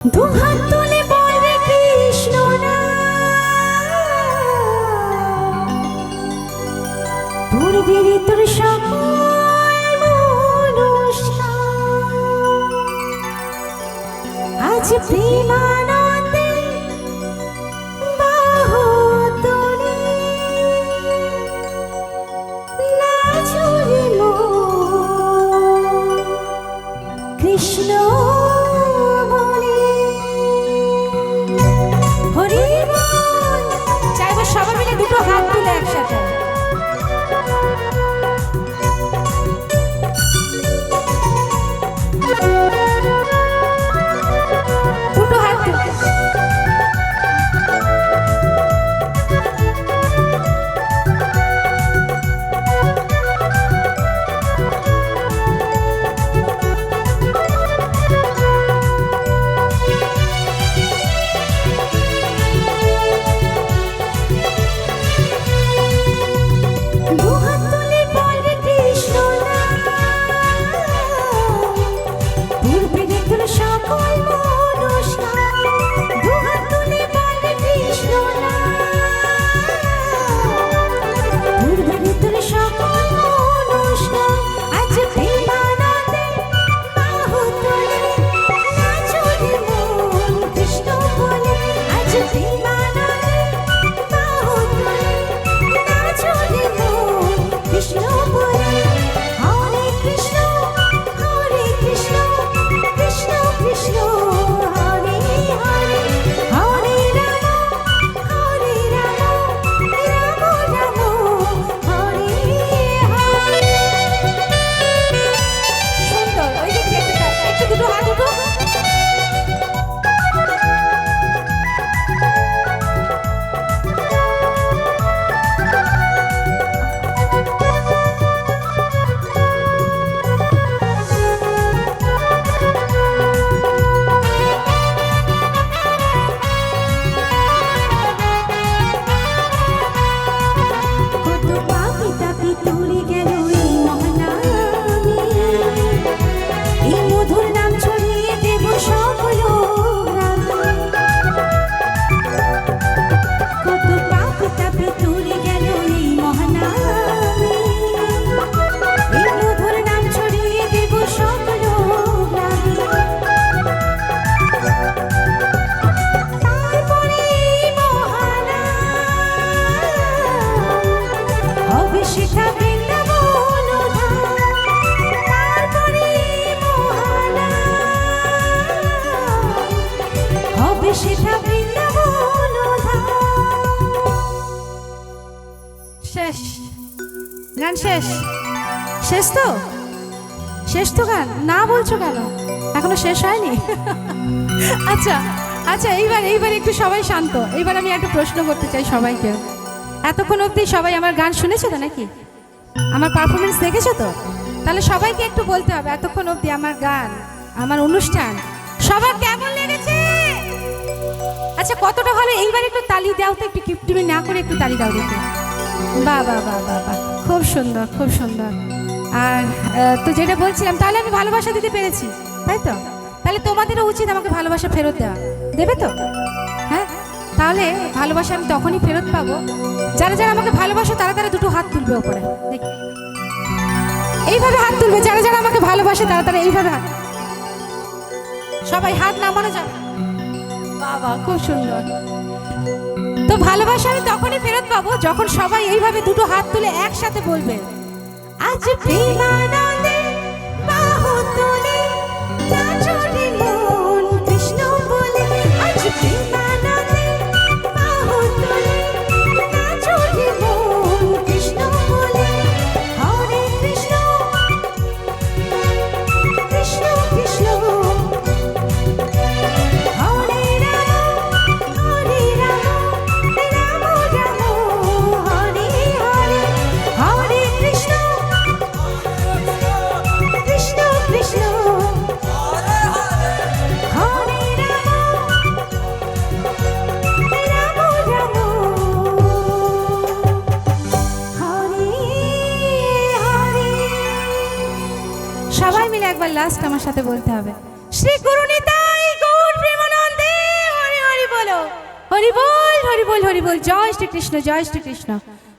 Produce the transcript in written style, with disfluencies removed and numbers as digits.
দুহাত তুলে বলবে কৃষ্ণ পূর্বের তোর সকল অনুষ্ঠান আজ প্রেমানন্দে বাহু তুলে নাচুরে কৃষ্ণ সবাই মিলে দুটো হাত তুলে একসাথে দুটো হাত তুলে গান শেষ শেষ তো শেষ তো গান না বলছো কেন এখনো শেষ হয়নি আচ্ছা আচ্ছা এইবার একটু সবাই শান্ত। এইবার আমি একটা প্রশ্ন করতে চাই সবাইকে। এতক্ষণ অবধি সবাই আমার গান শুনেছো তো নাকি? আমার পারফরমেন্স দেখেছো তো? তাহলে সবাইকে একটু বলতে হবে এতক্ষণ অবধি আমার গান আমার অনুষ্ঠান সবার কেমন লেগেছে। আচ্ছা কতটা ভালো। এইবার একটু তালি দাও তো, একটু কিপটিমি না করে একটু তালি দাও দেখে। বাহ বাহ বাহ বাহ বাহ, খুব সুন্দর খুব সুন্দর। আর তো যেটা বলছিলাম, তাহলে আমি ভালোবাসা দিতে পেরেছি তাই তো? তাহলে তোমাদেরও উচিত আমাকে ভালোবাসা ফেরত দেওয়া। দেবে তো? হ্যাঁ, তাহলে ভালোবাসা আমি তখনই ফেরত পাবো যারা যারা আমাকে ভালোবাসো তারা তারা দুটো হাত তুলবে ওপরে। দেখি এইভাবে হাত তুলবে যারা যারা আমাকে ভালোবাসে তারা তারা এইভাবে হাত। সবাই হাত নামানো যাবে। বাবা খুব সুন্দর। তো ভালোবাসা আমি তখনই ফেরত পাবো যখন সবাই এইভাবে দুটো হাত তুলে একসাথে বলবে আজ প্রেমানন্দে বাহু তুলে নাচরে মন কৃষ্ণ বলে। আজ প্রেমানন্দে বাহু তুলে নাচরে মন কৃষ্ণ বলে। হরে কৃষ্ণ কৃষ্ণ কৃষ্ণ সবাই মিলে একবার লাস্ট আমার সাথে বলতে হবে শ্রী গুরু নিতাই গৌর প্রেমানন্দ। হরি বল হরি বল, জয় শ্রীকৃষ্ণ জয় শ্রীকৃষ্ণ।